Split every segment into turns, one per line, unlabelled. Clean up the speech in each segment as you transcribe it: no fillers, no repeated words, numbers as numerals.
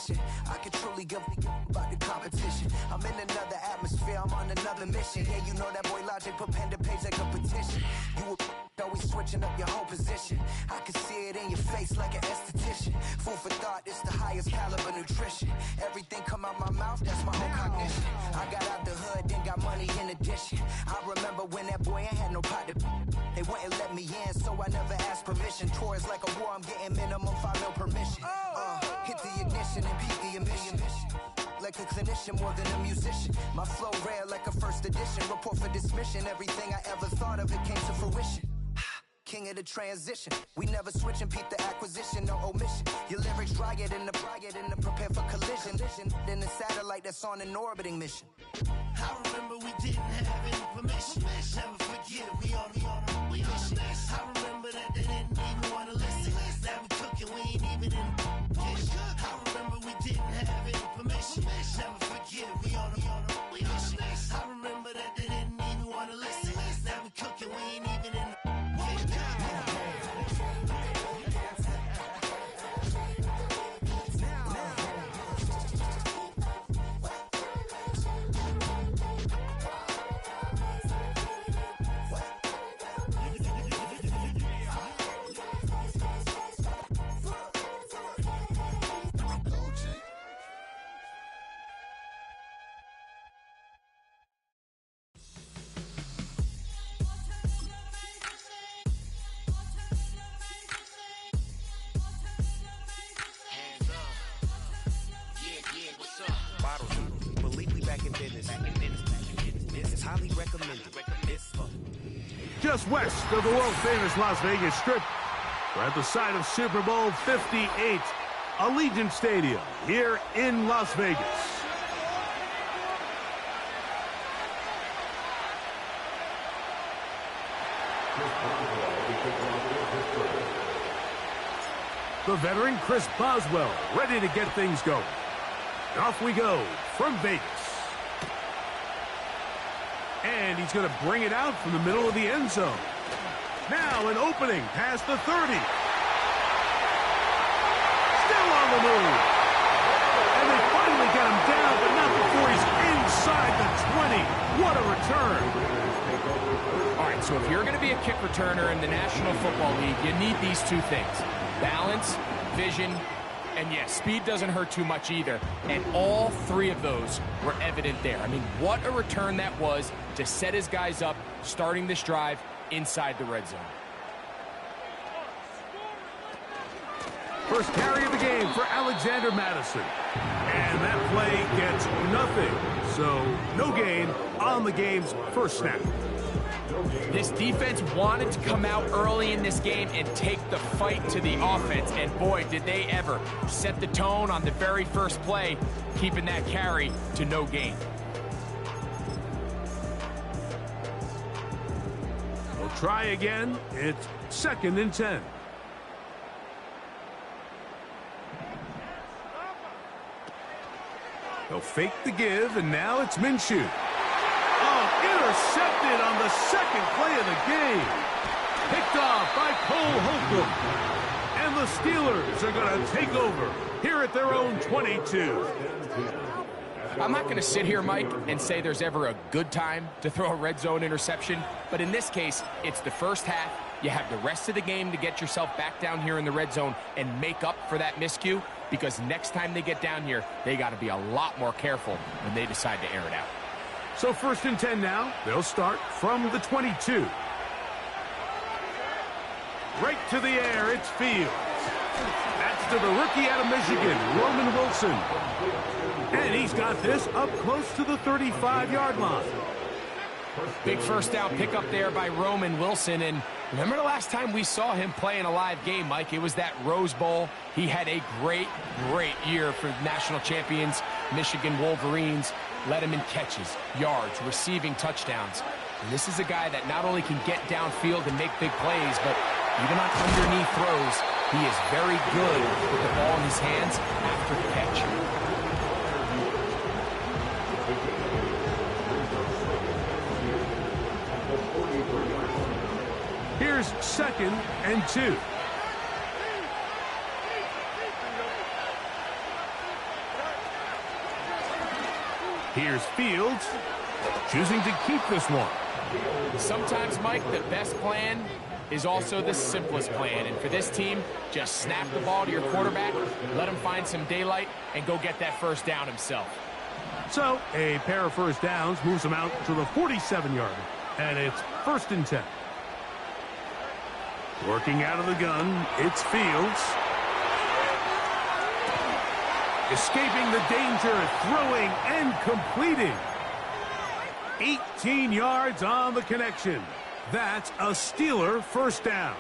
position. I can truly give about the competition. I'm in another atmosphere, I'm on another mission. Yeah, you know that boy Logic put pen to page like a petition. You always switching up your whole position. I can see it in your face like an esthetician. Food for thought, it's the highest caliber nutrition. Everything come out my mouth, that's my own cognition. I got out the hood, then got money in addition. I remember when that boy ain't had no pot to. They wouldn't let me in, so I never asked permission. Tours like a war, I'm getting minimum 5 mil permission. Hit the ignition and beat the emission. Like a clinician more than a musician. My flow rare like a first edition. Report for dismission. Everything I ever thought of, it came to fruition. King of the transition. We never switch and peep the acquisition, no omission. Your lyrics dry it in the prepare for collision. Then the satellite that's on an orbiting mission.
I remember we didn't have any permission. Never forget, we on mission. I remember that they didn't even want to listen. Now we cooking, we ain't even in the kitchen. I remember we didn't have any permission. Never forget, we on mission. I remember that they didn't even want to listen. Now we cooking, we ain't even in the
Just west of the world-famous Las Vegas Strip, we're at the site of Super Bowl 58, Allegiant Stadium, here in Las Vegas. The veteran Chris Boswell ready to get things going. And off we go from Vegas. And he's going to bring it out from the middle of the end zone. Now an opening past the 30. Still on the move. And they finally get him down, but not before he's inside the 20. What a return.
All right, so if you're going to be a kick returner in the National Football League, you need these two things. Balance, vision, and yes, speed doesn't hurt too much either. And all three of those were evident there. I mean, what a return that was to set his guys up, starting this drive inside the red zone.
First carry of the game for Alexander Madison. And that play gets nothing. So, no gain on the game's first snap.
This defense wanted to come out early in this game and take the fight to the offense. And boy, did they ever set the tone on the very first play, keeping that carry to no gain.
We'll try again. It's 2nd and 10. They'll fake the give, and now it's Minshew. Intercepted on the second play of the game. Picked off by Cole Holcomb. And the Steelers are going to take over here at their own 22.
I'm not going to sit here, Mike, and say there's ever a good time to throw a red zone interception. But in this case, it's the first half. You have the rest of the game to get yourself back down here in the red zone and make up for that miscue. Because next time they get down here, they got to be a lot more careful when they decide to air it out.
So 1st and 10 now. They'll start from the 22. Right to the air, it's Fields. That's to the rookie out of Michigan, Roman Wilson. And he's got this up close to the 35-yard line.
Big first down pickup there by Roman Wilson. And remember the last time we saw him play in a live game, Mike? It was that Rose Bowl. He had a great, great year for national champions, Michigan Wolverines. Led him in catches, yards, receiving touchdowns. And this is a guy that not only can get downfield and make big plays, but even on underneath throws, he is very good with the ball in his hands after the catch.
Here's 2nd and 2. Here's Fields, choosing to keep this one.
Sometimes, Mike, the best plan is also the simplest plan. And for this team, just snap the ball to your quarterback, let him find some daylight, and go get that first down himself.
So, a pair of first downs moves them out to the 47-yard. And it's 1st and 10. Working out of the gun, it's Fields. Escaping the danger, throwing and completing. 18 yards on the connection. That's a Steeler first down.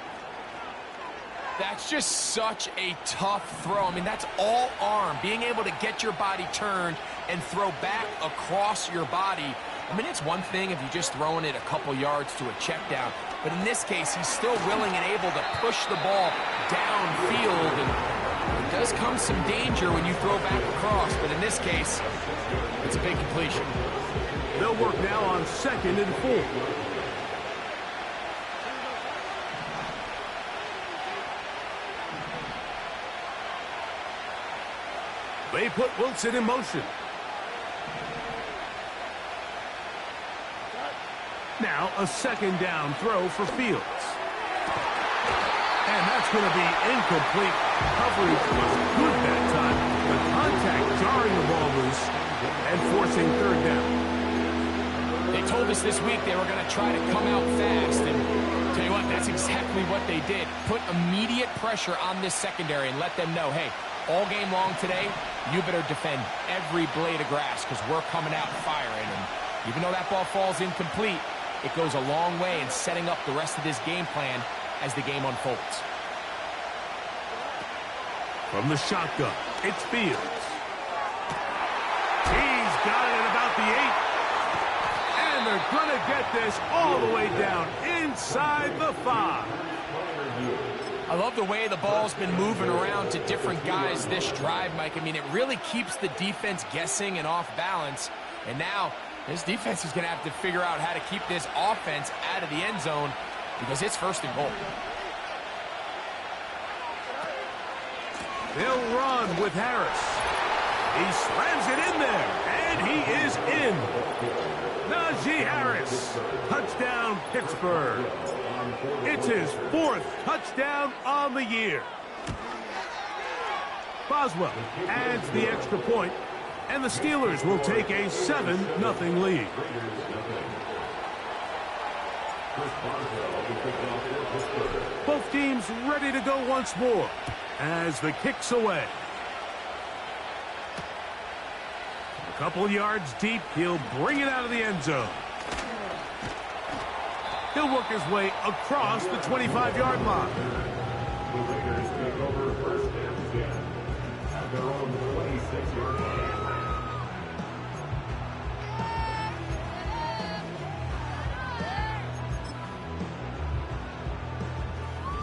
That's just such a tough throw. I mean, that's all arm. Being able to get your body turned and throw back across your body. I mean, it's one thing if you're just throwing it a couple yards to a check down. But in this case, he's still willing and able to push the ball downfield. And there does come some danger when you throw back across. But in this case, it's a big completion.
They'll work now on 2nd and 4. They put Wilson in motion. Now a 2nd down throw for Fields. And that's going to be incomplete. Coverage was good that time. The contact jarring the ball loose and forcing 3rd down.
They told us this week they were going to try to come out fast, and tell you what, that's exactly what they did. Put immediate pressure on this secondary and let them know, hey, all game long today, you better defend every blade of grass because we're coming out firing. And even though that ball falls incomplete, it goes a long way in setting up the rest of this game plan as the game unfolds.
From the shotgun, it's Fields. He's got it at about the 8. And they're going to get this all the way down inside the 5.
I love the way the ball's been moving around to different guys this drive, Mike. I mean, it really keeps the defense guessing and off balance. And now this defense is going to have to figure out how to keep this offense out of the end zone because it's 1st and goal.
They'll run with Harris. He slams it in there, and he is in. Najee Harris, touchdown Pittsburgh. It's his 4th touchdown on the year. Boswell adds the extra point, and the Steelers will take a 7-0 lead. Both teams ready to go once more as the kick's away. A couple yards deep, he'll bring it out of the end zone. He'll work his way across the 25-yard line.
The Raiders take over 1st and 10 at their own 26-yard line.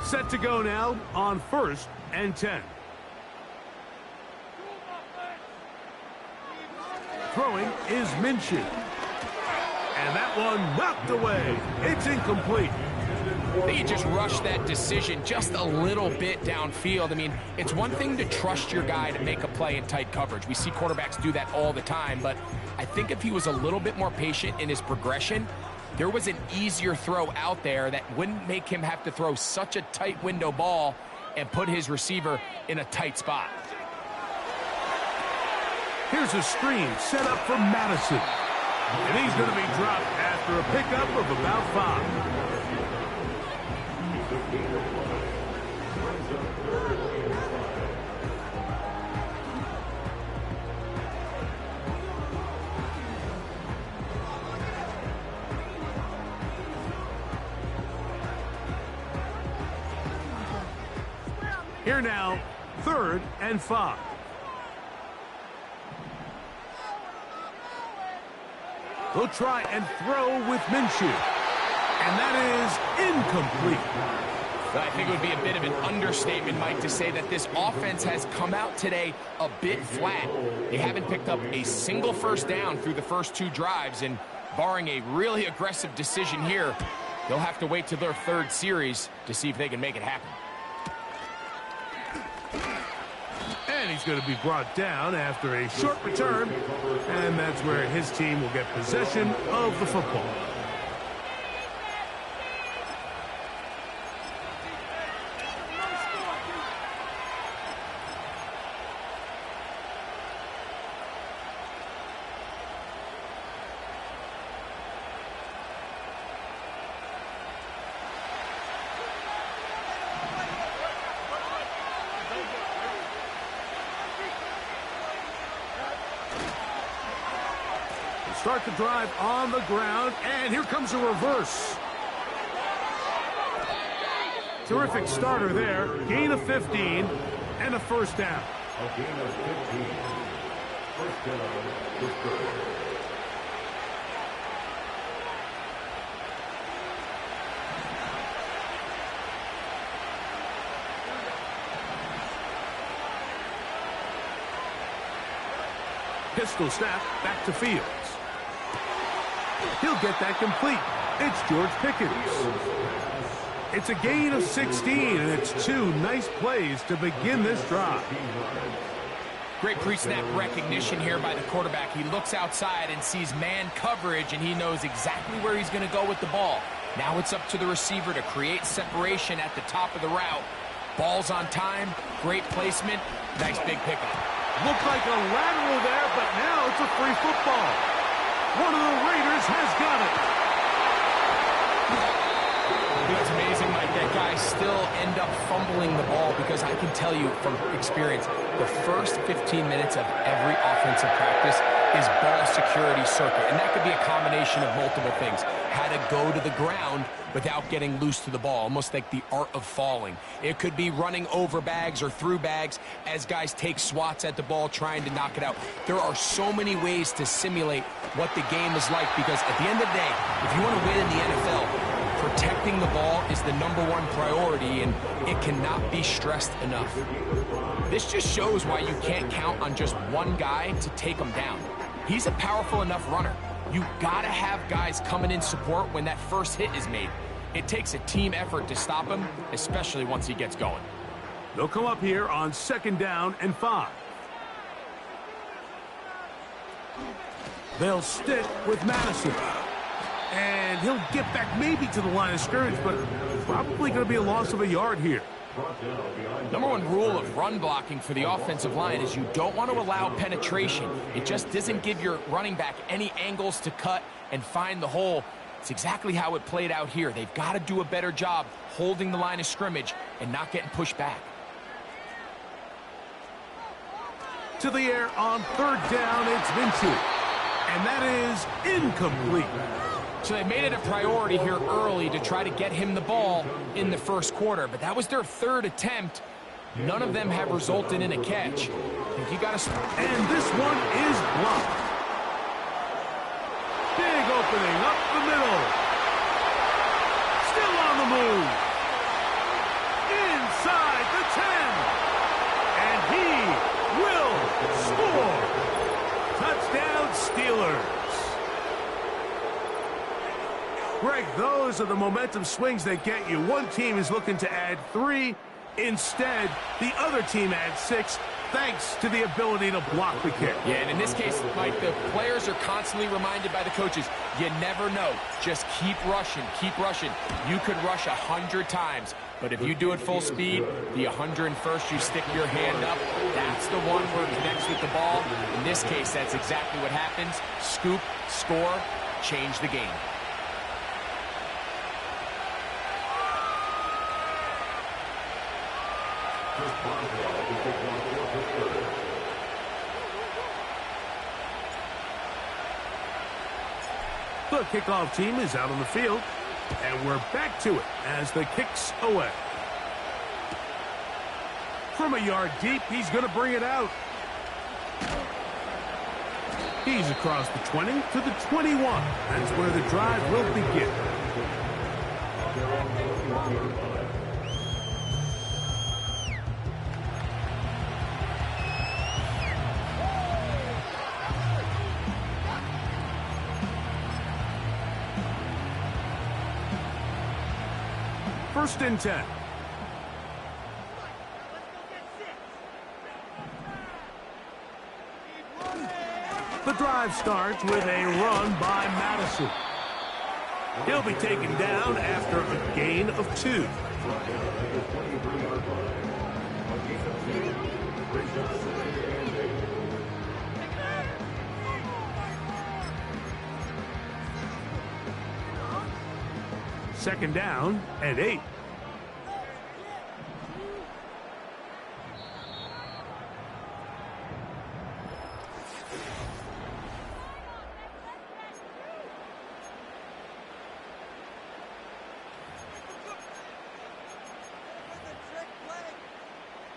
Set to go now on 1st and 10. Throwing is Minshew. And that one knocked away. It's incomplete.
I think he just rushed that decision just a little bit downfield. I mean, it's one thing to trust your guy to make a play in tight coverage. We see quarterbacks do that all the time, but I think if he was a little bit more patient in his progression, there was an easier throw out there that wouldn't make him have to throw such a tight window ball and put his receiver in a tight spot.
Here's a screen set up for Madison. And he's going to be dropped after a pickup of about 5. Here now, 3rd and 5. They'll try and throw with Minshew. And that is incomplete.
I think it would be a bit of an understatement, Mike, to say that this offense has come out today a bit flat. They haven't picked up a single first down through the first 2 drives, and barring a really aggressive decision here, they'll have to wait to their 3rd series to see if they can make it happen.
And And he's going to be brought down after a short return. And that's where his team will get possession of the football. Start the drive on the ground, and here comes a reverse. Terrific starter there. Gain of 15 and a first down.
A gain of 15. First down, Pittsburgh.
Pistol snap back to Fields. He'll get that complete. It's George Pickens. It's a gain of 16, and it's two nice plays to begin this drive.
Great pre-snap recognition here by the quarterback. He looks outside and sees man coverage, and he knows exactly where he's going to go with the ball. Now it's up to the receiver to create separation at the top of the route. Ball's on time, great placement, nice big pickup.
Looked like a lateral there, but now it's a free football. One of the Raiders has got it.
It's amazing, Mike, that guys still end up fumbling the ball, because I can tell you from experience, the first 15 minutes of every offensive practice is ball security circuit, and that could be a combination of multiple things. How to go to the ground without getting loose to the ball, almost like the art of falling. It could be running over bags or through bags as guys take swats at the ball trying to knock it out. There are so many ways to simulate what the game is like, because at the end of the day, if you want to win in the NFL, protecting the ball is the #1 priority, and it cannot be stressed enough. This just shows why you can't count on just one guy to take him down. He's a powerful enough runner. You gotta have guys coming in support when that first hit is made. It takes a team effort to stop him, especially once he gets going.
They'll come up here on 2nd down and 5. They'll stick with Madison. And he'll get back maybe to the line of scrimmage, but probably going to be a loss of a yard here.
#1 rule of run blocking for the offensive line is you don't want to allow penetration. It just doesn't give your running back any angles to cut and find the hole. It's exactly how it played out here. They've got to do a better job holding the line of scrimmage and not getting pushed back.
To the air on 3rd down, it's Minshew. And that is incomplete.
So they made it a priority here early to try to get him the ball in the first quarter, but that was their 3rd attempt. None of them have resulted in a catch. I think you got to...
And this one is blocked. Big opening up the middle. Still on the move. Inside the 10. And he will score. Touchdown, Steelers. Greg, those are the momentum swings that get you. One team is looking to add 3. Instead, the other team adds 6, thanks to the ability to block the kick.
Yeah, and in this case, Mike, the players are constantly reminded by the coaches, you never know. Just keep rushing, keep rushing. You could rush 100 times, but if you do it full speed, the 101st, you stick your hand up. That's the one where it connects with the ball. In this case, that's exactly what happens. Scoop, score, change the game.
The kickoff team is out on the field, and we're back to it as the kick's away. From a yard deep, he's going to bring it out. He's across the 20 to the 21. That's where the drive will begin. First and 10. The drive starts with a run by Madison. He'll be taken down after a gain of 2. Second down and 8.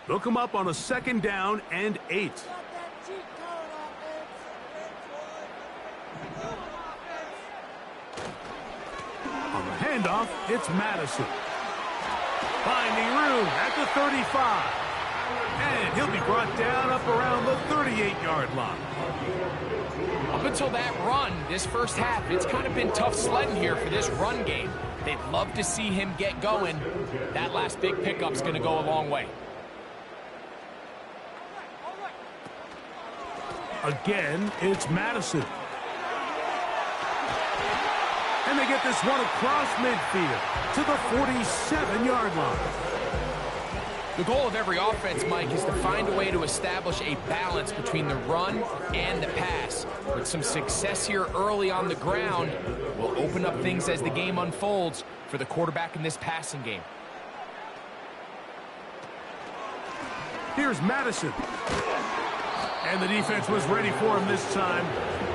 They'll come up on a second down and 8. On the handoff, it's Madison. Finding room at the 35. And he'll be brought down up around the 38-yard line.
Up until that run, this first half, it's kind of been tough sledding here for this run game. They'd love to see him get going. That last big pickup's going to go a long way.
Again, it's Madison. And they get this one across midfield to the 47-yard line.
The goal of every offense, Mike, is to find a way to establish a balance between the run and the pass. With some success here early on the ground, will open up things as the game unfolds for the quarterback in this passing game.
Here's Madison. And the defense was ready for him this time.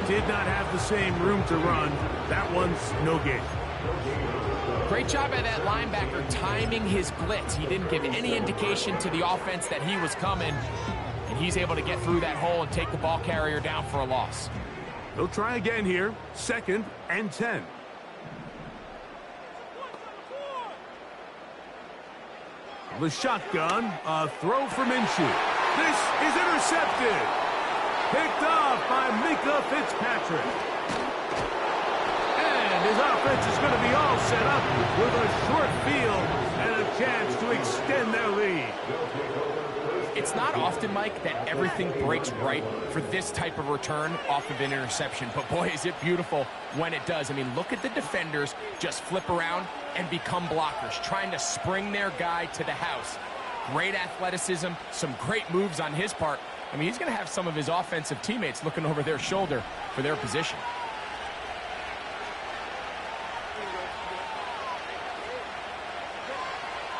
Did not have the same room to run. That one's no gain.
Great job by that linebacker timing his blitz. He didn't give any indication to the offense that he was coming. And he's able to get through that hole and take the ball carrier down for a loss.
They'll try again here. Second and 10. The shotgun, a throw for Minshew. This is intercepted. Picked off by Mika Fitzpatrick. And his offense is going to be all set up with a short field and a chance to extend their lead.
It's not often, Mike, that everything breaks right for this type of return off of an interception. But boy, is it beautiful when it does. I mean, look at the defenders just flip around and become blockers, trying to spring their guy to the house. Great athleticism, some great moves on his part. I mean, he's going to have some of his offensive teammates looking over their shoulder for their position.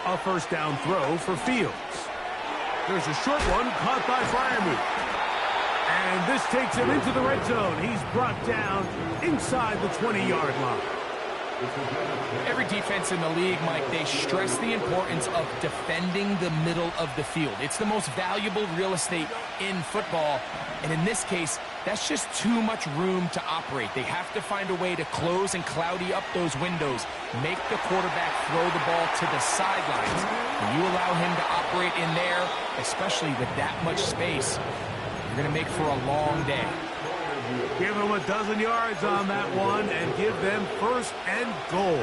A first down throw for Fields. There's a short one caught by Freiermuth. And this takes him into the red zone. He's brought down inside the 20-yard line.
Every defense in the league, Mike, they stress the importance of defending the middle of the field. It's the most valuable real estate in football. And in this case, that's just too much room to operate. They have to find a way to close and cloudy up those windows, make the quarterback throw the ball to the sidelines. When you allow him to operate in there, especially with that much space, you're going to make for a long day.
Give them a dozen yards on that one and give them first and goal.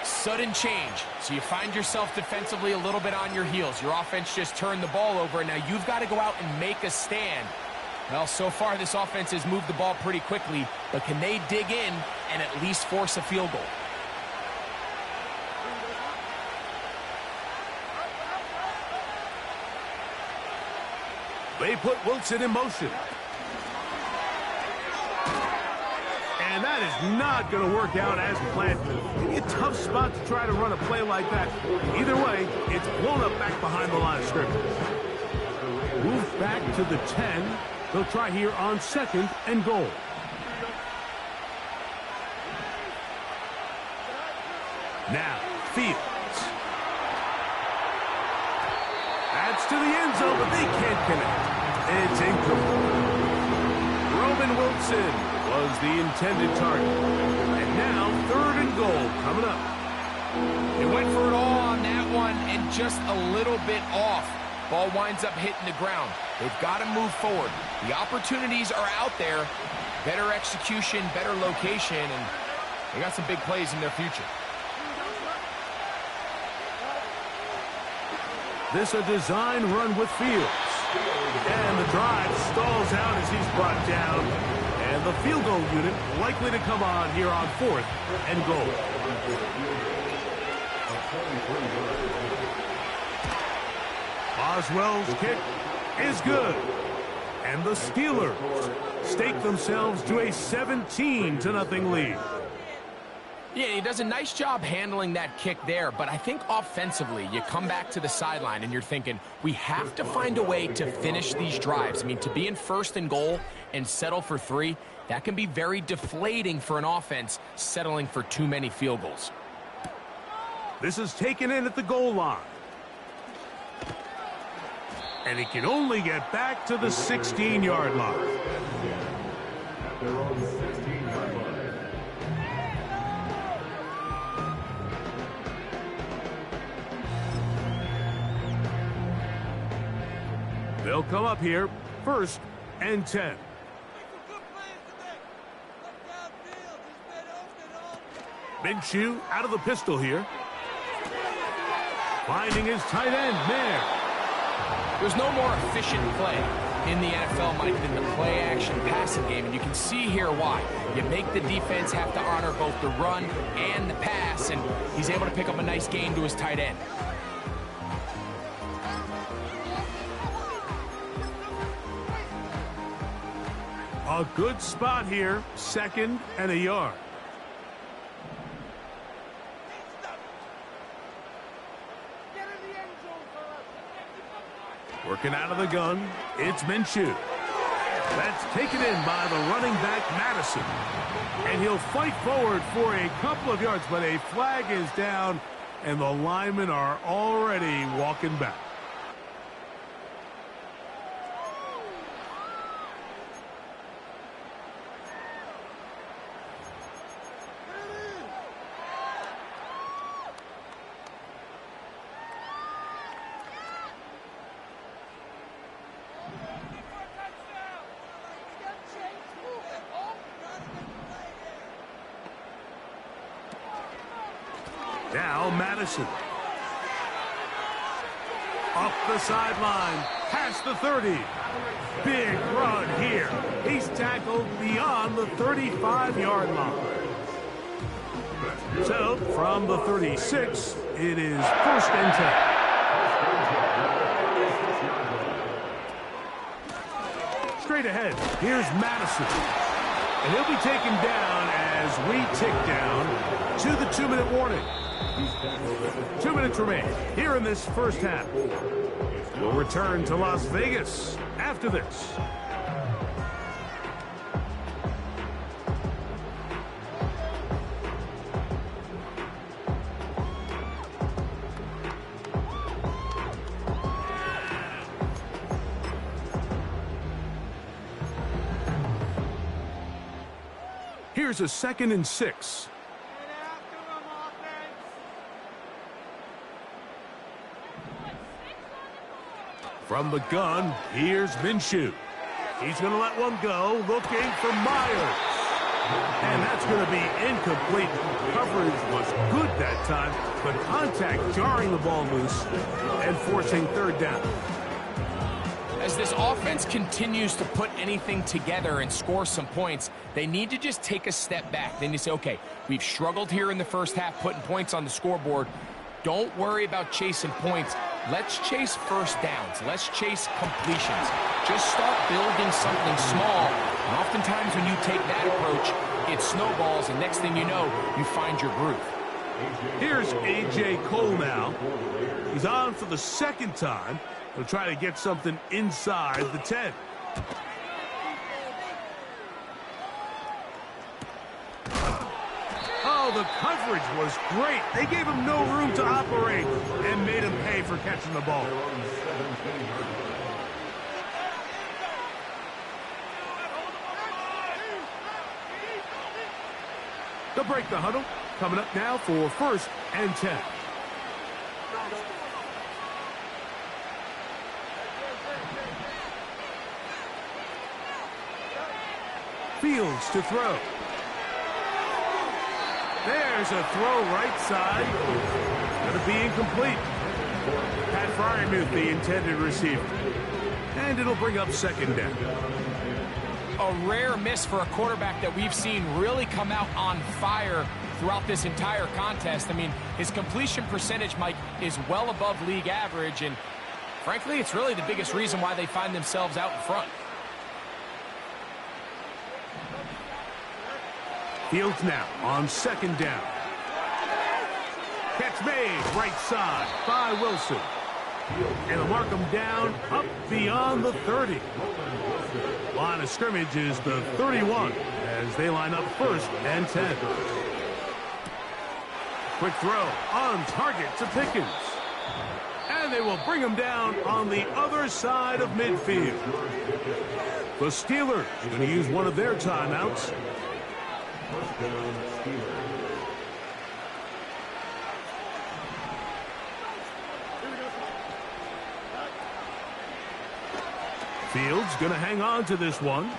Sudden change. So you find yourself defensively a little bit on your heels. Your offense just turned the ball over, and now you've got to go out and make a stand. Well, so far this offense has moved the ball pretty quickly, but can they dig in and at least force a field goal?
They put Wilson in motion. And that is not going to work out as planned. Maybe a tough spot to try to run a play like that. Either way, it's blown up back behind the line of scrimmage. Move back to the 10. They'll try here on second and goal. Now, Fields. Adds to the end zone, but they can't connect. It's incomplete. Roman Wilson was the intended target. And now, third and goal coming up.
They went for it all on that one and just a little bit off. Ball winds up hitting the ground. They've got to move forward. The opportunities are out there. Better execution, better location, and they got some big plays in their future.
This a design run with Fields. And the drive stalls out as he's brought down. And the field goal unit likely to come on here on 4th and goal. Boswell's kick is good. And the Steelers stake themselves to a 17-0 lead.
Yeah, he does a nice job handling that kick there, but I think offensively, you come back to the sideline and you're thinking, we have to find a way to finish these drives. I mean, to be in 1st and goal and settle for 3, that can be very deflating for an offense settling for too many field goals.
This is taken in at the goal line. And he can only get back to the 16-yard line.
At their own 16-yard line.
They'll come up here, 1st and 10. Minshew out of the pistol here. Finding his tight end, Mayer.
There's no more efficient play in the NFL, Mike, than the play-action passing game, and you can see here why. You make the defense have to honor both the run and the pass, and he's able to pick up a nice gain to his tight end.
A good spot here, 2nd and a yard. Working out of the gun, it's Minshew. That's taken in by the running back, Madison. And he'll fight forward for a couple of yards, but a flag is down, and the linemen are already walking back. Now Madison. Up the sideline, past the 30. Big run here. He's tackled beyond the 35-yard line. So, from the 36, it is 1st and 10. Straight ahead, here's Madison. And he'll be taken down as we tick down to the 2-minute warning. 2 minutes remain here in this 1st half. We'll return to Las Vegas after this. Here's a 2nd and 6. From the gun, here's Minshew. He's going to let one go, looking for Myers. And that's going to be incomplete. Coverage was good that time, but contact jarring the ball loose and forcing 3rd down.
As this offense continues to put anything together and score some points, they need to just take a step back. Then you say, okay, we've struggled here in the 1st half, putting points on the scoreboard. Don't worry about chasing points. Let's chase 1st downs. Let's chase completions. Just start building something small. And oftentimes when you take that approach, it snowballs, and next thing you know, you find your groove.
Here's A.J. Cole now. He's on for the 2nd time. He'll try to get something inside the 10. Oh, the coverage was great. They gave him no room to operate and made him pay for catching the ball. They'll break the huddle. Coming up now for 1st and 10. Fields to throw. There's a throw right side. Going to be incomplete. Pat Fryermuth, the intended receiver. and it'll bring up second down.
A rare miss for a quarterback that we've seen really come out on fire throughout this entire contest. I mean, his completion percentage, Mike, is well above league average, and frankly, it's really the biggest reason why they find themselves out in front.
Fields now on second down. Catch made, right side by Wilson. And they'll mark him down up beyond the 30. Line of scrimmage is the 31 as they line up first and 10. Quick throw on target to Pickens. And they will bring him down on the other side of midfield. The Steelers going to use one of their timeouts.
First down, Steelers.
Fields going to hang on to this one.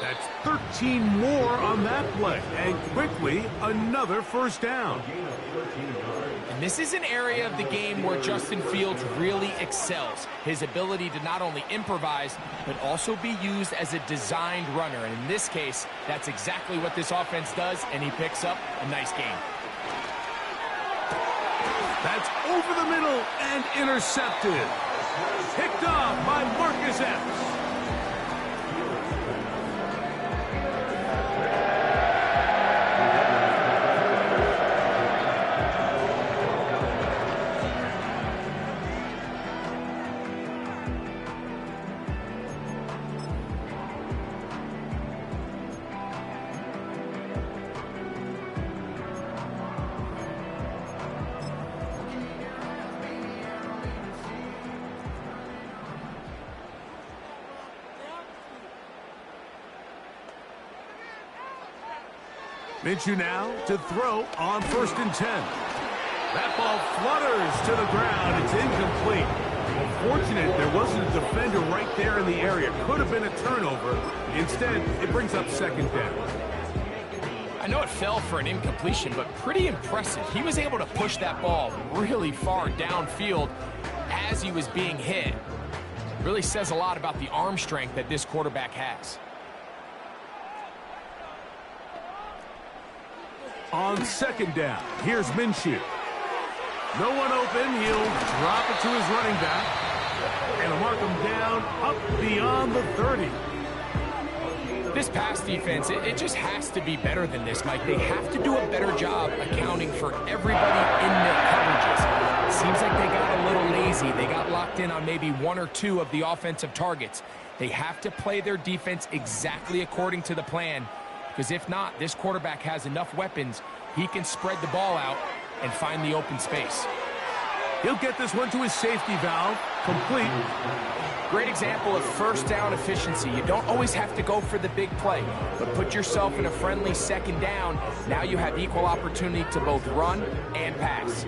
That's 13 more on that play. And quickly, another first down.
And this is an area of the game where Justin Fields really excels. His ability to not only improvise, but also be used as a designed runner. And in this case, that's exactly what this offense does, and he picks up a nice gain.
That's over the middle and intercepted. Picked off by Marcus Epps. Minshew now to throw on first and 10. That ball flutters to the ground. It's incomplete. Unfortunate there wasn't a defender right there in the area. Could have been a turnover. Instead, it brings up second down.
I know it fell for an incompletion, but pretty impressive. He was able to push that ball really far downfield as he was being hit. Really says a lot about the arm strength that this quarterback has.
On second down, here's Minshew. No one open. He'll drop it to his running back. And he'll mark him down up beyond the 30.
This pass defense, it just has to be better than this, Mike. They have to do a better job accounting for everybody in their coverages. It seems like they got a little lazy. They got locked in on maybe one or two of the offensive targets. They have to play their defense exactly according to the plan. Because if not, this quarterback has enough weapons, he can spread the ball out and find the open space.
He'll get this one to his safety valve, complete.
Great example of first down efficiency. You don't always have to go for the big play, but put yourself in a friendly second down. Now you have equal opportunity to both run and pass.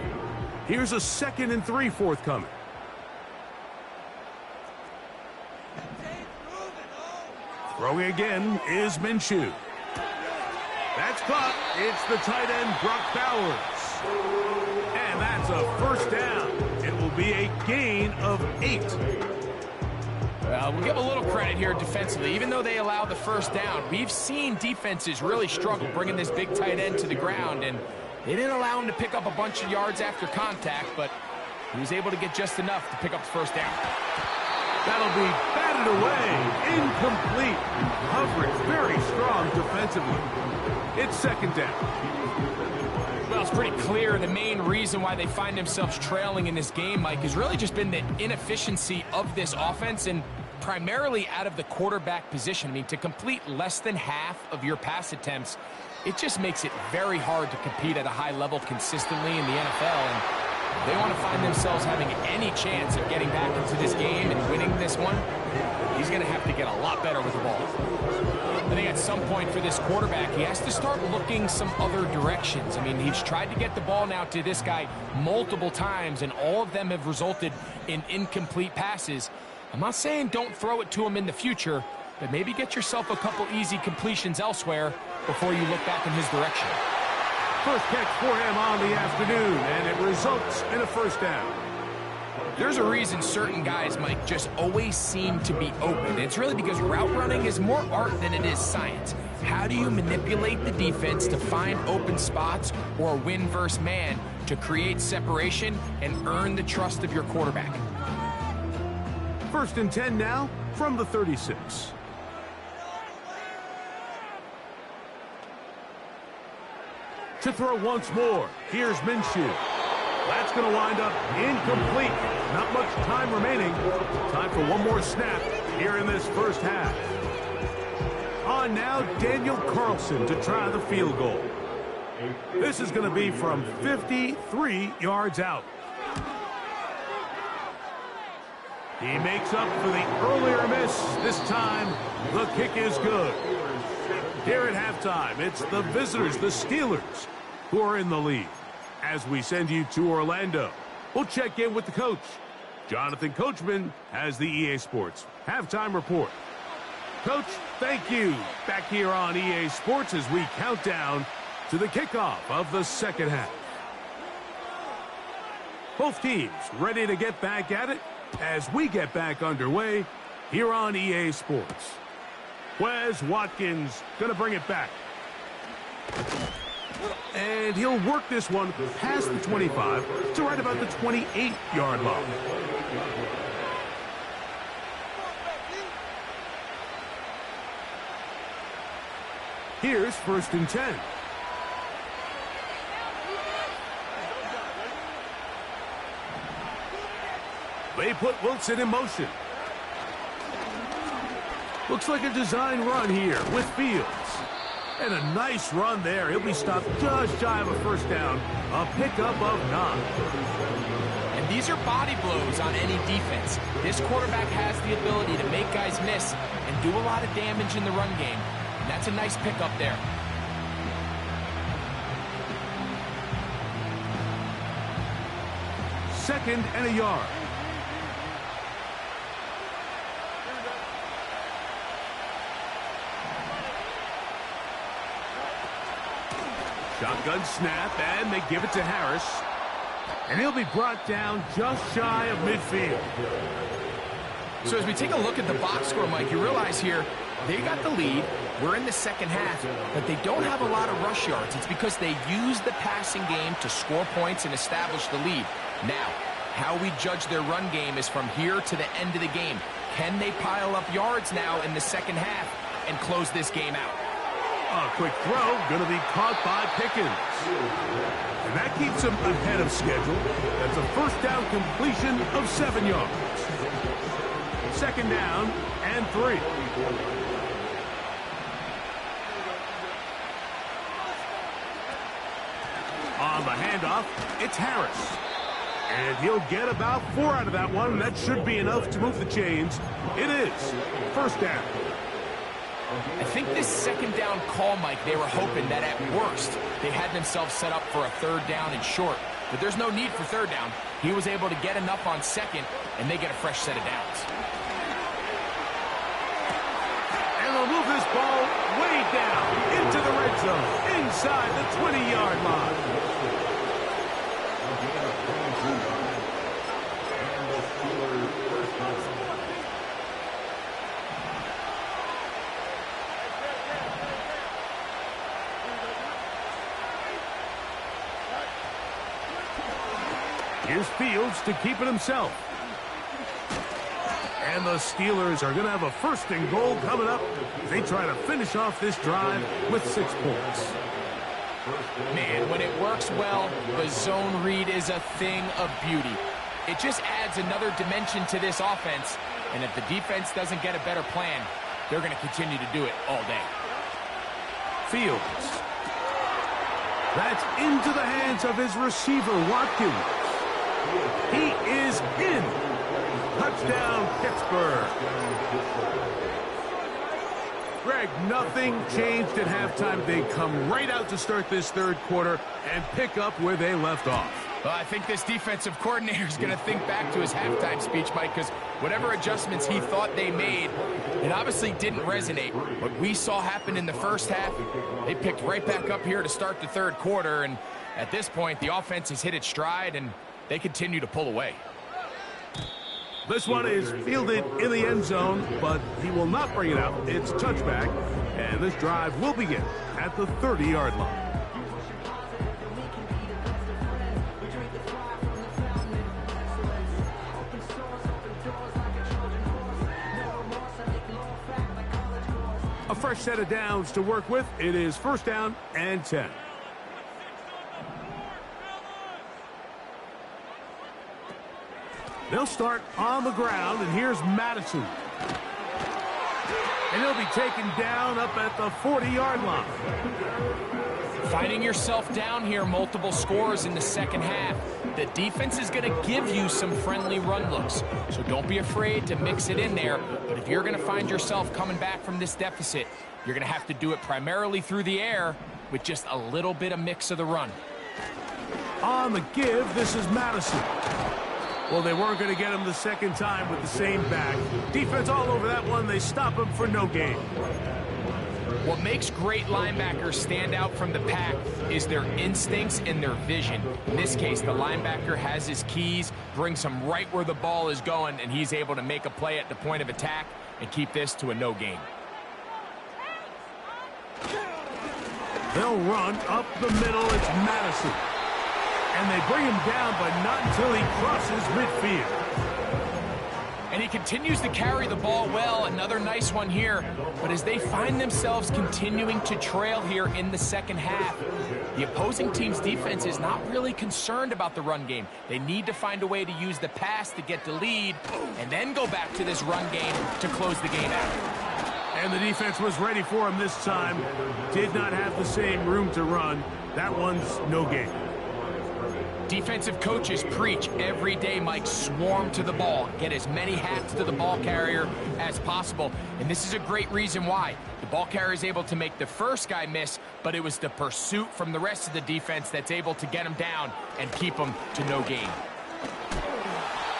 Here's a 2nd and 3 forthcoming. Throwing again is Minshew. That's caught. It's the tight end, Brock Bowers. And that's a first down. It will be a gain of 8.
We'll give a little credit here defensively. Even though they allow the first down, we've seen defenses really struggle bringing this big tight end to the ground, and they didn't allow him to pick up a bunch of yards after contact, but he was able to get just enough to pick up the first down.
That'll be batted away. Incomplete. Coverage very strong defensively. It's second down.
Well, it's pretty clear the main reason why they find themselves trailing in this game, Mike, has really just been the inefficiency of this offense and primarily out of the quarterback position. I mean, to complete less than half of your pass attempts, it just makes it very hard to compete at a high level consistently in the NFL. And if they want to find themselves having any chance of getting back into this game and winning this one, he's going to have to get a lot better with the ball. I think at some point for this quarterback, he has to start looking some other directions. I mean, he's tried to get the ball now to this guy multiple times, and all of them have resulted in incomplete passes. I'm not saying don't throw it to him in the future, but maybe get yourself a couple easy completions elsewhere before you look back in his direction.
First catch for him on the afternoon, and it results in a first down.
There's a reason certain guys, Mike, just always seem to be open. It's really because route running is more art than it is science. How do you manipulate the defense to find open spots or win versus man to create separation and earn the trust of your quarterback?
1st and 10 now from the 36. To throw once more. Here's Minshew. That's going to wind up incomplete. Not much time remaining. Time for one more snap here in this first half. On now, Daniel Carlson to try the field goal. This is going to be from 53 yards out. He makes up for the earlier miss. This time, the kick is good. Here at halftime, it's the visitors, the Steelers, who are in the lead. As we send you to Orlando, we'll check in with the coach. Jonathan Coachman has the EA Sports halftime report. Coach, thank you. Back here on EA Sports as we count down to the kickoff of the second half. Both teams ready to get back at it as we get back underway here on EA Sports. Wes Watkins going to bring it back. And he'll work this one past the 25 to right about the 28-yard line. Here's 1st and 10. They put Wilson in motion. Looks like a design run here with Fields. And a nice run there. He'll be stopped just shy of a first down. A pickup of 9.
And these are body blows on any defense. This quarterback has the ability to make guys miss and do a lot of damage in the run game. And that's a nice pickup there.
Second and a yard. Shotgun snap, and they give it to Harris. And he'll be brought down just shy of midfield.
So as we take a look at the box score, Mike, you realize here they got the lead. We're in the second half, but they don't have a lot of rush yards. It's because they use the passing game to score points and establish the lead. Now, how we judge their run game is from here to the end of the game. Can they pile up yards now in the second half and close this game out?
A quick throw, going to be caught by Pickens. And that keeps him ahead of schedule. That's a first down completion of 7 yards. Second down and 3. On the handoff, it's Harris. And he'll get about 4 out of that one. That should be enough to move the chains. It is first down.
I think this second down call, Mike, they were hoping that at worst they had themselves set up for a third down and short. But there's no need for third down. He was able to get enough on second, and they get a fresh set of downs.
And they'll move this ball way down into the red zone, inside the 20-yard line. Here's Fields to keep it himself. And the Steelers are going to have a 1st and goal coming up as they try to finish off this drive with 6 points.
Man, when it works well, the zone read is a thing of beauty. It just adds another dimension to this offense, and if the defense doesn't get a better plan, they're going to continue to do it all day.
Fields. That's into the hands of his receiver, Watkins. He is in. Touchdown, Pittsburgh. Greg, nothing changed at halftime. They come right out to start this third quarter and pick up where they left off.
Well, I think this defensive coordinator is going to think back to his halftime speech, Mike, because whatever adjustments he thought they made, it obviously didn't resonate. What we saw happen in the first half, they picked right back up here to start the third quarter, and at this point, the offense has hit its stride, and they continue to pull away.
This one is fielded in the end zone, but he will not bring it out. It's touchback, and this drive will begin at the 30-yard line. A fresh set of downs to work with. It is first down and 10. They'll start on the ground, and here's Madison. And he'll be taken down up at the 40-yard line.
Finding yourself down here, multiple scores in the second half. The defense is going to give you some friendly run looks, so don't be afraid to mix it in there. But if you're going to find yourself coming back from this deficit, you're going to have to do it primarily through the air with just a little bit of mix of the run.
On the give, this is Madison. Well, they weren't going to get him the second time with the same back. Defense all over that one. They stop him for no gain.
What makes great linebackers stand out from the pack is their instincts and their vision. In this case, the linebacker has his keys, brings him right where the ball is going, and he's able to make a play at the point of attack and keep this to a no gain.
They'll run up the middle. It's Madison. And they bring him down, but not until he crosses midfield.
And he continues to carry the ball well. Another nice one here. But as they find themselves continuing to trail here in the second half, the opposing team's defense is not really concerned about the run game. They need to find a way to use the pass to get the lead and then go back to this run game to close the game out.
And the defense was ready for him this time. Did not have the same room to run. That one's no gain.
Defensive coaches preach every day, Mike, swarm to the ball. Get as many hats to the ball carrier as possible. And this is a great reason why. The ball carrier is able to make the first guy miss, but it was the pursuit from the rest of the defense that's able to get him down and keep him to no gain.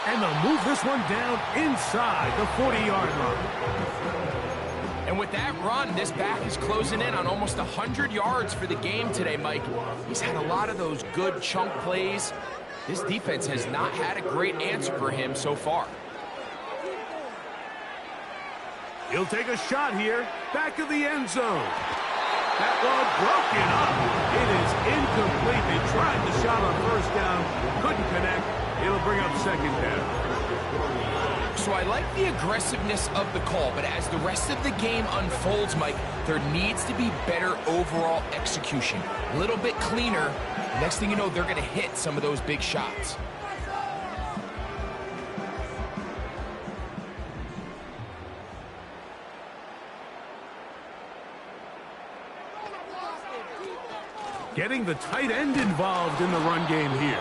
And they'll move this one down inside the 40-yard line.
And with that run, this back is closing in on almost 100 yards for the game today, Mike. He's had a lot of those good chunk plays. This defense has not had a great answer for him so far.
He'll take a shot here, back of the end zone. That ball broken up. It is incomplete. They tried the shot on first down, couldn't connect. It'll bring up second down.
So I like the aggressiveness of the call, but as the rest of the game unfolds, Mike, there needs to be better overall execution. A little bit cleaner. Next thing you know, they're going to hit some of those big shots.
Getting the tight end involved in the run game here.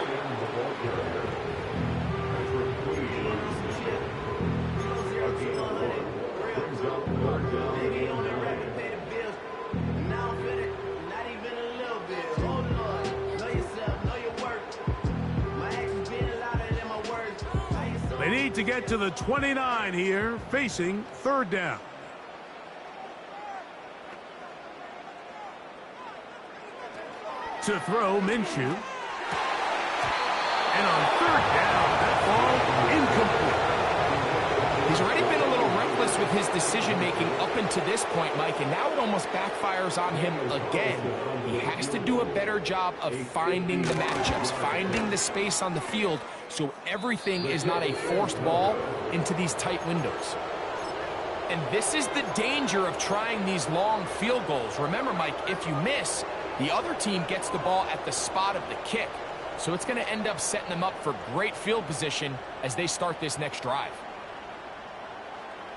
They need to get to the 29 here, facing third down. To throw, Minshew. And on third down, that ball incomplete.
He's already been a little reckless with his decision-making up until this point, Mike, and now it almost backfires on him again. He has to do a better job of finding the matchups, finding the space on the field, so everything is not a forced ball into these tight windows. And this is the danger of trying these long field goals. Remember, Mike, if you miss, the other team gets the ball at the spot of the kick. So it's going to end up setting them up for great field position as they start this next drive.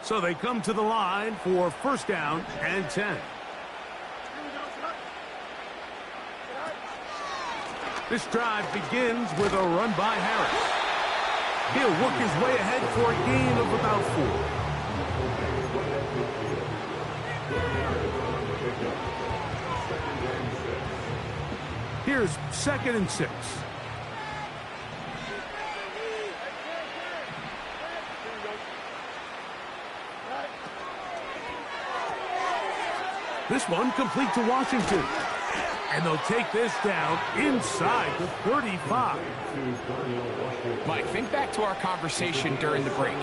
So they come to the line for first down and 10. This drive begins with a run by Harris. He'll work his way ahead for a gain of about 4. Here's 2nd and 6. This one complete to Washington. And they'll take this down inside the 35.
Mike, think back to our conversation during the break.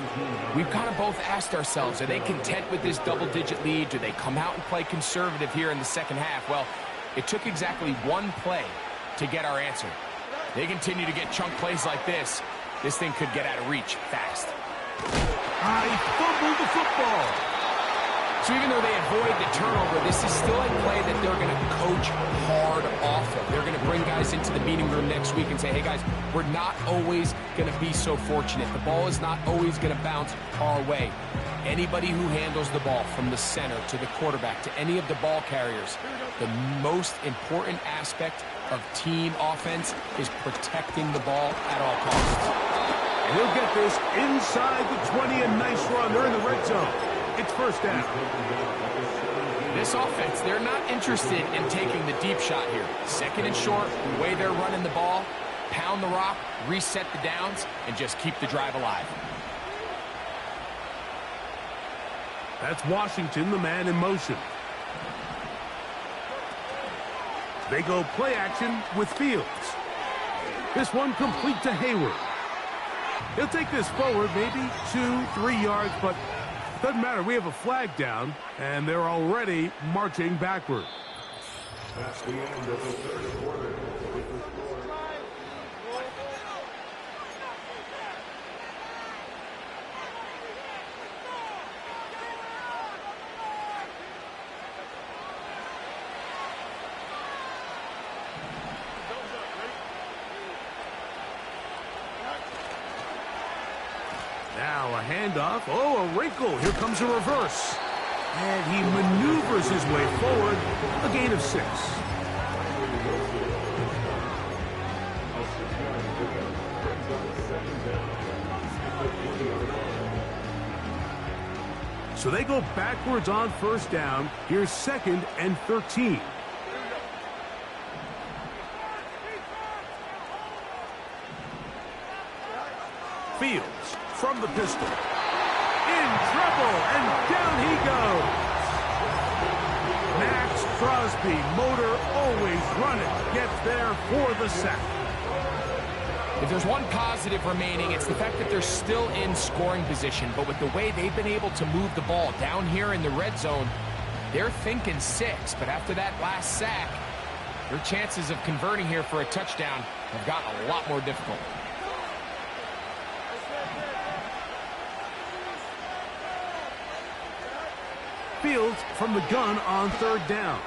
We've kind of both asked ourselves, are they content with this double-digit lead? Do they come out and play conservative here in the second half? Well, it took exactly one play to get our answer. They continue to get chunk plays like this. This thing could get out of reach fast.
I fumbled the football.
So even though they avoid the turnover, this is still a play that they're going to coach hard off of. They're going to bring guys into the meeting room next week and say, hey, guys, we're not always going to be so fortunate. The ball is not always going to bounce our way. Anybody who handles the ball from the center to the quarterback to any of the ball carriers, the most important aspect of team offense is protecting the ball at all costs.
And he'll get this inside the 20, a nice run. They're in the red zone. It's first down.
This offense, they're not interested in taking the deep shot here. Second and short, the way they're running the ball, pound the rock, reset the downs, and just keep the drive alive.
That's Washington, the man in motion. They go play action with Fields. This one complete to Hayward. He'll take this forward, maybe 2-3 yards, but doesn't matter. We have a flag down, and they're already marching backward.
That's the end of the third quarter.
Now a handoff. Oh, a wrinkle. Here comes a reverse. And he maneuvers his way forward. A gain of 6. So they go backwards on first down. Here's 2nd and 13. Fields from the pistol. In trouble, and down he goes. Max Crosby, motor always running, gets there for the sack.
If there's one positive remaining, it's the fact that they're still in scoring position. But with the way they've been able to move the ball down here in the red zone, they're thinking 6. But after that last sack, their chances of converting here for a touchdown have gotten a lot more difficult.
Fields from the gun on third down.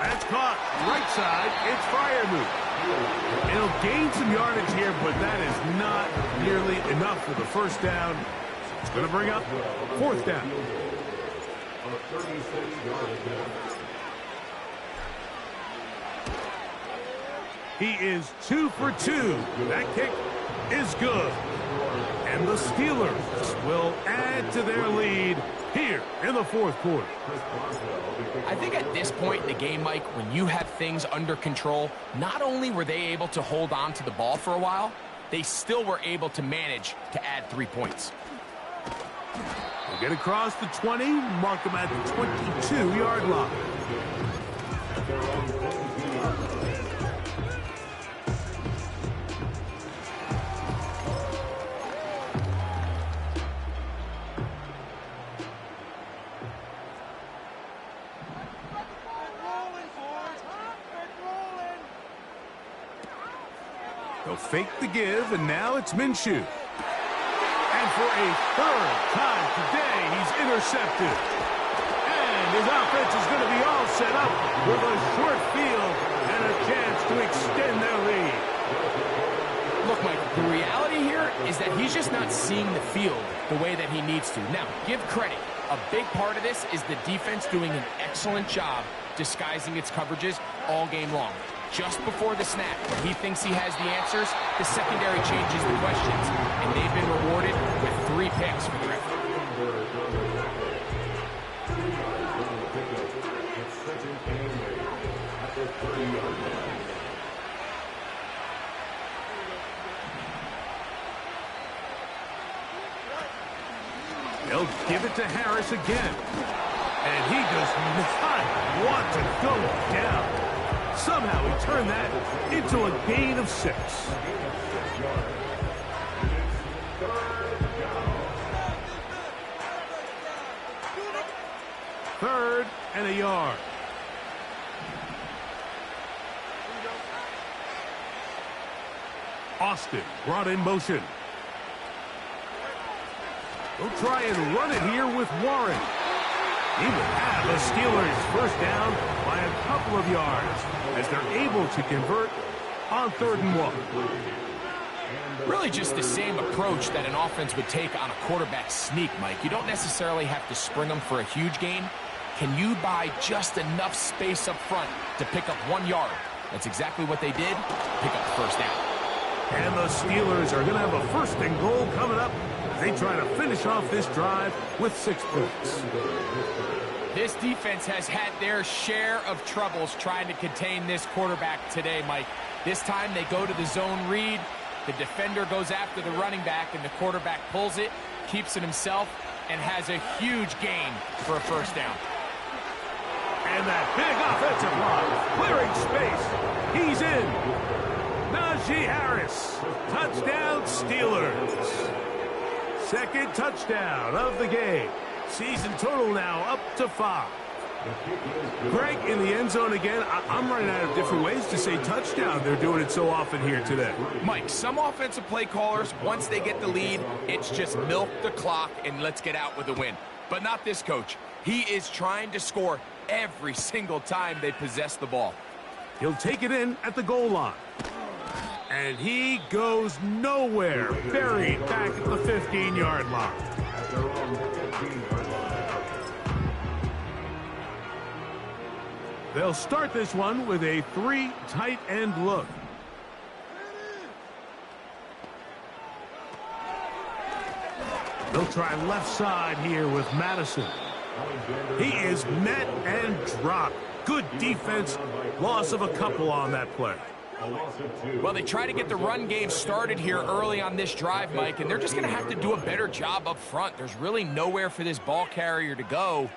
That's caught. Right side. It's Freiermuth. It'll gain some yardage here, but that is not nearly enough for the first down. It's going to bring up 4th down. He is 2 for 2. That kick is good. And the Steelers will add to their lead here in the 4th quarter.
I think at this point in the game, Mike, when you have things under control, not only were they able to hold on to the ball for a while, they still were able to manage to add 3 points.
They get across the 20, mark them at the 22-yard line. They'll fake the give, and now it's Minshew. And for a 3rd time today, he's intercepted. And his offense is going to be all set up with a short field and a chance to extend their lead.
Look, Mike, the reality here is that he's just not seeing the field the way that he needs to. Now, give credit. A big part of this is the defense doing an excellent job disguising its coverages all game long. Just before the snap, when he thinks he has the answers, the secondary changes the questions, and they've been rewarded with 3 picks for the record.
They'll give it to Harris again. And he does not want to go down. Somehow he turned that into a gain of 6. Third and a yard. Austin brought in motion. They'll try and run it here with Warren. He will have the Steelers first down by a couple of yards as they're able to convert on 3rd and 1.
Really just the same approach that an offense would take on a quarterback sneak, Mike. You don't necessarily have to spring them for a huge gain. Can you buy just enough space up front to pick up 1 yard? That's exactly what they did. Pick up the first down.
And the Steelers are going to have a 1st and goal coming up as they try to finish off this drive with 6 points.
This defense has had their share of troubles trying to contain this quarterback today, Mike. This time they go to the zone read. The defender goes after the running back, and the quarterback pulls it, keeps it himself, and has a huge gain for a 1st down.
And that big offensive line, clearing space. He's in. Najee Harris, touchdown Steelers. 2nd touchdown of the game. Season total now up to 5. Greg in the end zone again. I'm running out of different ways to say touchdown. They're doing it so often here today.
Mike, some offensive play callers, once they get the lead, it's just milk the clock and let's get out with a win. But not this coach. He is trying to score every single time they possess the ball.
He'll take it in at the goal line. And he goes nowhere. Buried back at the 15-yard line. They'll start this one with a 3 tight end look. They'll try left side here with Madison. He is met and dropped. Good defense. Loss of a couple on that play.
Well, they try to get the run game started here early on this drive, Mike, and they're just going to have to do a better job up front. There's really nowhere for this ball carrier to go.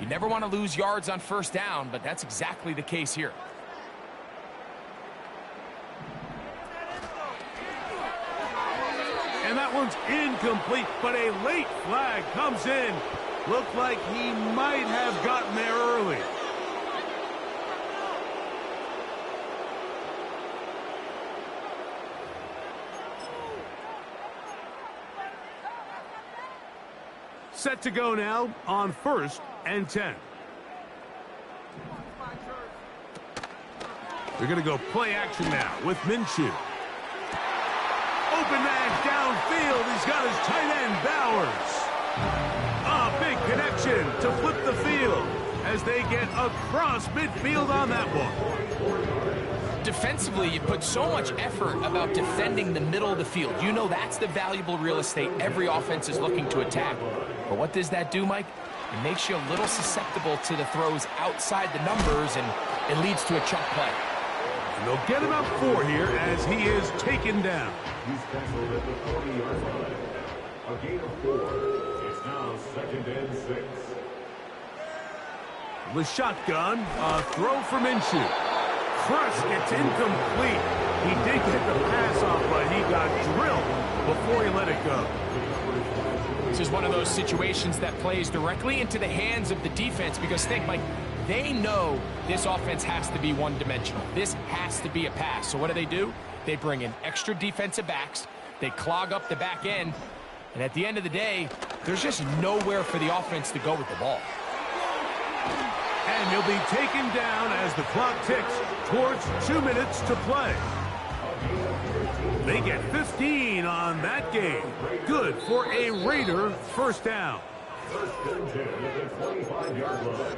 You never want to lose yards on 1st down, but that's exactly the case here.
And that one's incomplete, but a late flag comes in. Looked like he might have gotten there early. Set to go now on 1st and 10. They're going to go play action now with Minshew. Open man downfield. He's got his tight end, Bowers. A big connection to flip the field as they get across midfield on that one.
Defensively, you put so much effort about defending the middle of the field. You know that's the valuable real estate every offense is looking to attack. But what does that do, Mike? It makes you a little susceptible to the throws outside the numbers, and it leads to a chunk play.
And they'll get about 4 here as he is taken down.
He's tackled at the 40-yard line. A gain of 4. It's now 2nd and 6.
The shotgun, a throw for Minshew. Crush gets incomplete. He did get the pass off, but he got drilled before he let it go.
This is one of those situations that plays directly into the hands of the defense because think, Mike, they know this offense has to be one-dimensional. This has to be a pass. So what do? They bring in extra defensive backs. They clog up the back end. And at the end of the day, there's just nowhere for the offense to go with the ball.
And he'll be taken down as the clock ticks towards 2 minutes to play. They get 15 on that game. Good for a Raider 1st down.
1st and 10 at the 25-yard line.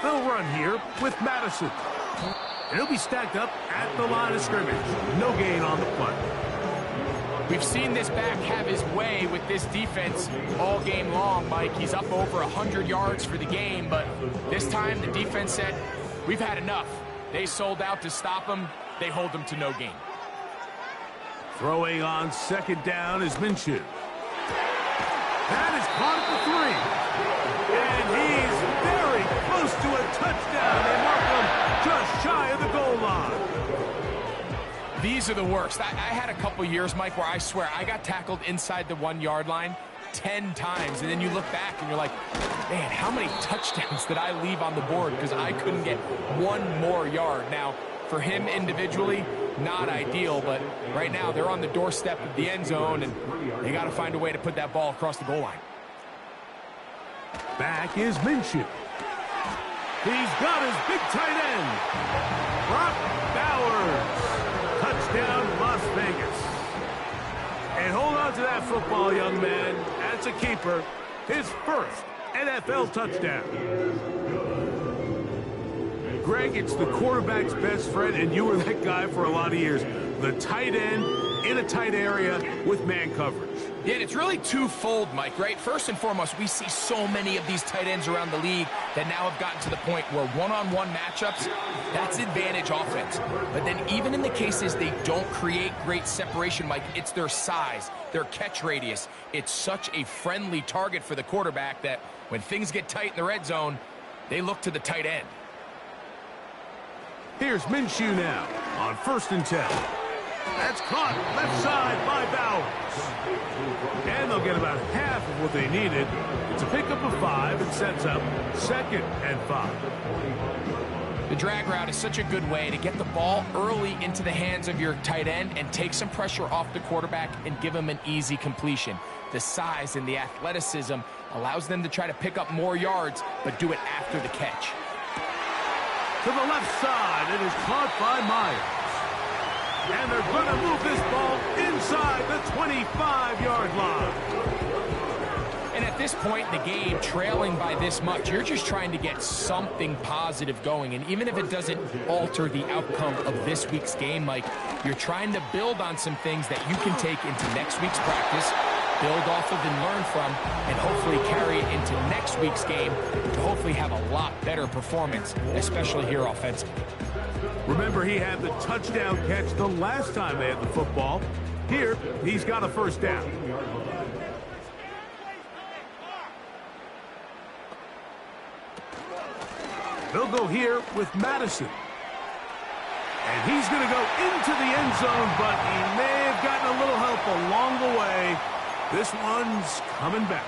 They'll run here with Madison. And he'll be stacked up at the line of scrimmage. No gain on the play.
We've seen this back have his way with this defense all game long, Mike. He's up over 100 yards for the game, but this time the defense said, we've had enough. They sold out to stop him. They hold him to no gain.
Throwing on second down is Minshew. That is caught at the 3. And he's very close to a touchdown. They mark him just shy of the goal line.
These are the worst. I had a couple years, Mike, where I swear I got tackled inside the 1-yard line 10 times. And then you look back and you're like, man, how many touchdowns did I leave on the board because I couldn't get one more yard? Now, for him individually, not ideal, but right now they're on the doorstep of the end zone, and they got to find a way to put that ball across the goal line.
Back is Minshew. He's got his big tight end, Brock Bowers. Touchdown, Las Vegas. And hold on to that football, young man. That's a keeper. His first NFL touchdown. Greg, it's the quarterback's best friend, and you were that guy for a lot of years. The tight end in a tight area with man coverage.
Yeah, and it's really twofold, Mike, right? First and foremost, we see so many of these tight ends around the league that now have gotten to the point where one-on-one matchups, that's advantage offense. But then even in the cases they don't create great separation, Mike, it's their size, their catch radius. It's such a friendly target for the quarterback that when things get tight in the red zone, they look to the tight end.
Here's Minshew now on 1st and 10. That's caught left side by Bowers. And they'll get about half of what they needed. It's a pickup of 5. It sets up 2nd and 5.
The drag route is such a good way to get the ball early into the hands of your tight end and take some pressure off the quarterback and give him an easy completion. The size and the athleticism allows them to try to pick up more yards, but do it after the catch.
To the left side, it is caught by Myers. And they're going to move this ball inside the 25-yard line.
And at this point in the game, trailing by this much, you're just trying to get something positive going. And even if it doesn't alter the outcome of this week's game, Mike, you're trying to build on some things that you can take into next week's practice, build off of and learn from, and hopefully carry it into next week's game to hopefully have a lot better performance, especially here offensively.
Remember, he had the touchdown catch the last time they had the football. Here, he's got a first down. They'll go here with Madison. And he's going to go into the end zone, but he may have gotten a little help along the way. This one's coming back.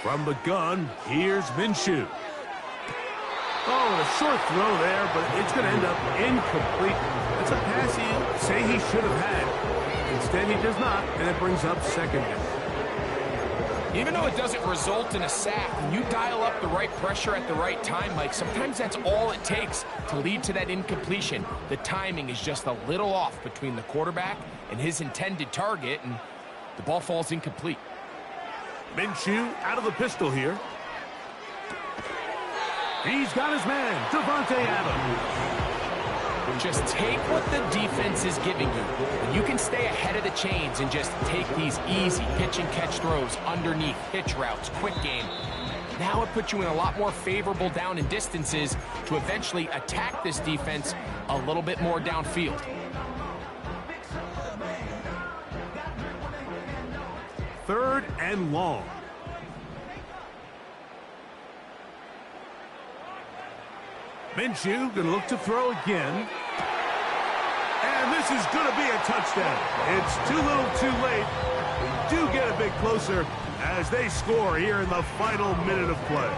From the gun, here's Minshew. Oh, a short throw there, but it's going to end up incomplete. That's a pass he say he should have had. Instead, he does not, and it brings up 2nd down.
Even though it doesn't result in a sack, when you dial up the right pressure at the right time, Mike, sometimes that's all it takes to lead to that incompletion. The timing is just a little off between the quarterback and his intended target, and the ball falls incomplete.
Minshew out of the pistol here. He's got his man, Devontae Adams.
Just take what the defense is giving you. And you can stay ahead of the chains and just take these easy pitch and catch throws underneath, hitch routes, quick game. Now it puts you in a lot more favorable down and distances to eventually attack this defense a little bit more downfield.
Third and long. Minshew going to look to throw again. And this is going to be a touchdown. It's too little too late. We do get a bit closer as they score here in the final minute of play.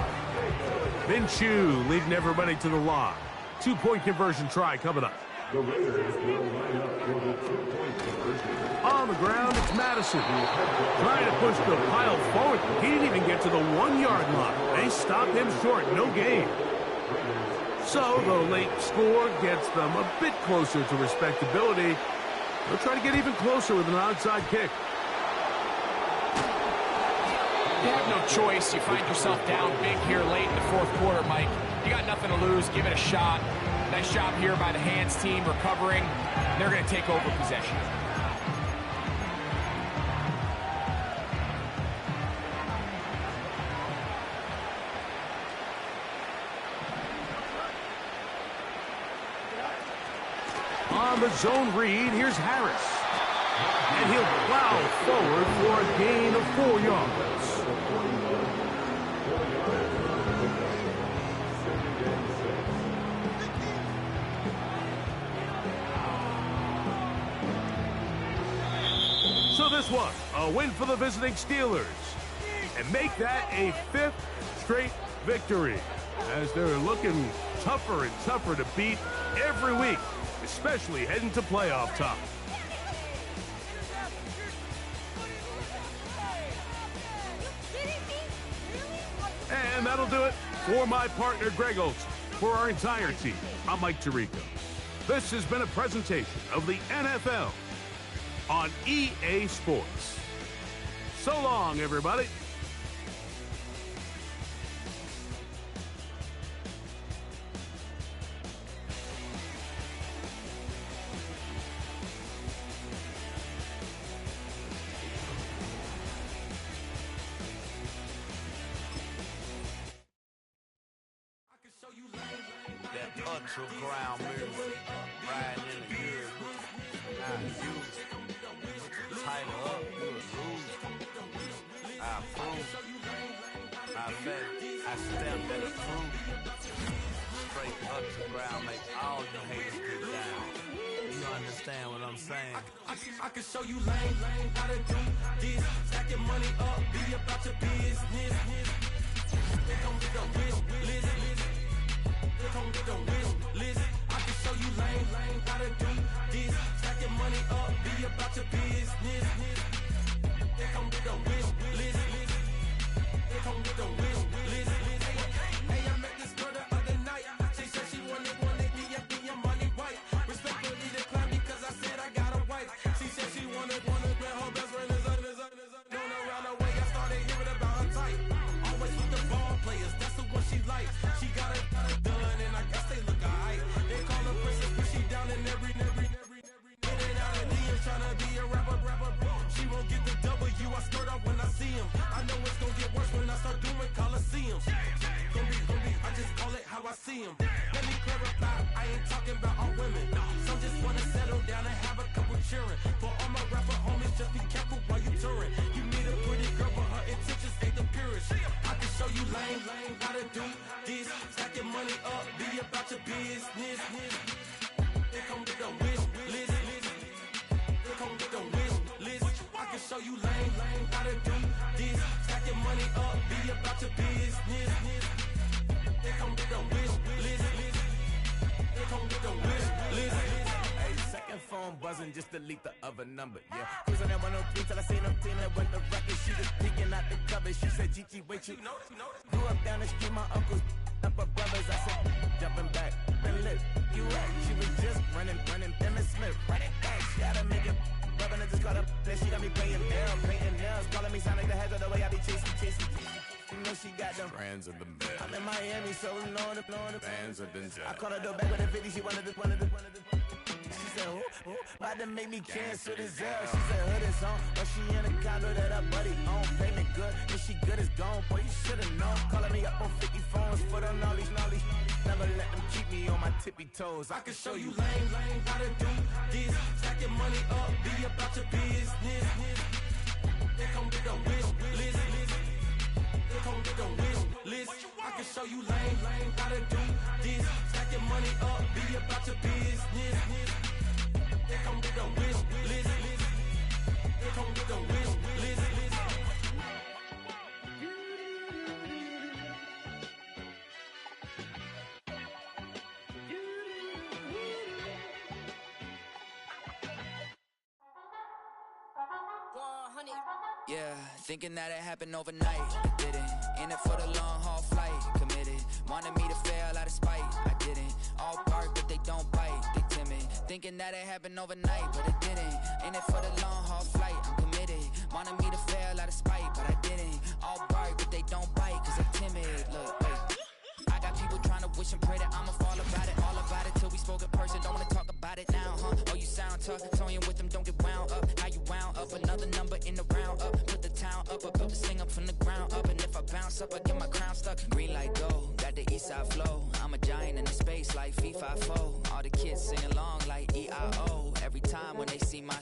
Minshew leading everybody to the line. 2-point conversion try coming up.
The Raiders will line up for the 2-point conversion.
On the ground, it's Madison. Trying to push the pile forward. He didn't even get to the 1-yard line. They stopped him short. No gain. So the late score gets them a bit closer to respectability. They'll try to get even closer with an onside kick.
You have no choice. You find yourself down big here late in the 4th quarter, Mike. You got nothing to lose. Give it a shot. Nice job here by the hands team recovering. They're going to take over possession.
On the zone read, here's Harris. And he'll plow forward for a gain of 4 yards. So this one, a win for the visiting Steelers. And make that a 5th straight victory, as they're looking tougher and tougher to beat every week, especially heading to playoff time. And that'll do it for my partner, Greg Olson. For our entire team, I'm Mike Tirico. This has been a presentation of the NFL on EA Sports. So long, everybody.
That ultra ground music, riding in the good. I use tighten up, you lose. I approve. I bet I stamped at approve. Straight ultra ground make all you haters get down. You understand what I'm saying?
I can show you lame, how to do this. Stack your money up, be about your business. They gon' get the wish list. They gon' get the wish list. I can show you lame, how to do this. Stack your money up, be about your business. They gon' get the wish list. They gon' get the wish list. Hey, I met this girl the other night. She said she wanted be your money white. Respectfully declined because I said I got a wife. She said she wanted when her best friend is known around the way. I started hearing about her type. Always with the ball players, that's the one she likes. She got it done, and I guess they look alright. They call her princess, but she down in every. In and out of DMs, tryna be a rapper. She won't get the W, I skirt off when I see him. I know it's gonna get worse when I start doing Coliseums. Gonna be, I just call it how I see him. Let me clarify, I ain't talking about all women. Some just wanna settle down and have a couple cheering. For all my rapper homies, just be careful while you touring. You meet a pretty girl, but her intentions ain't the purest. I can show you lame, how to do this. Stack your money up, be about your business. They come with the wish list. They come with the wish list. I can show you lame, how to do this. Stack your money up, be about your business. They come with the wish list. They come with the wish list.
Hey, second phone buzzing, just delete the other number, yeah. Cruising at 103 till I seen them team that went the record. She was peeking out the cover. She said, Gigi, wait, you grew up down the street, my uncles up her brothers. I said, jumping back, been lit. You at? She was just running, Emmett Smith. Running back, she gotta make it. Rubbing it, just caught up. Then she got me paying nails, painting nails. Calling me sound like the heads of the way I be chasing. You know she got them brands of the bed. I'm in Miami, so we know the bands of the jet. I caught her door back with a 50, she wanted the. She said, oh, about to make me cancel this L. She said, hood is on, but she in a condo that her buddy own. Payment good, and she good as gone. Boy, you should've known. Calling me up on 50 phones, foot on all these. Never let them keep me on my tippy toes.
I can show you lame, how to do this. Stack your money up, be about your business. They come with the wish list. They come with the wish list. I can show you lame, how to do this. Stack your money up, be about your business. They come with the wish list. They come with the wish list.
Yeah, thinking that it happened overnight. It didn't. In it for the long haul flight. Committed. Wanted me to fail out of spite. I didn't. All bark, but they don't bite. They timid. Thinking that it happened overnight, but it didn't. In it for the long haul flight. I'm committed. Wanted me to fail out of spite, but I didn't. All bark, but they don't bite, cause they timid. Look, wait. I got people trying to wish and pray that I'ma fall about it. All about it till person, don't wanna talk about it now, huh? Oh, you sound tough, toying with them, don't get wound up. How you wound up, another number in the round up. Put the town up, I built this thing up from the ground up. And if I bounce up, I get my crown stuck. Green light go, got the east side flow. I'm a giant in the space like FIFA 4. All the kids sing along like EIO. Every time when they see my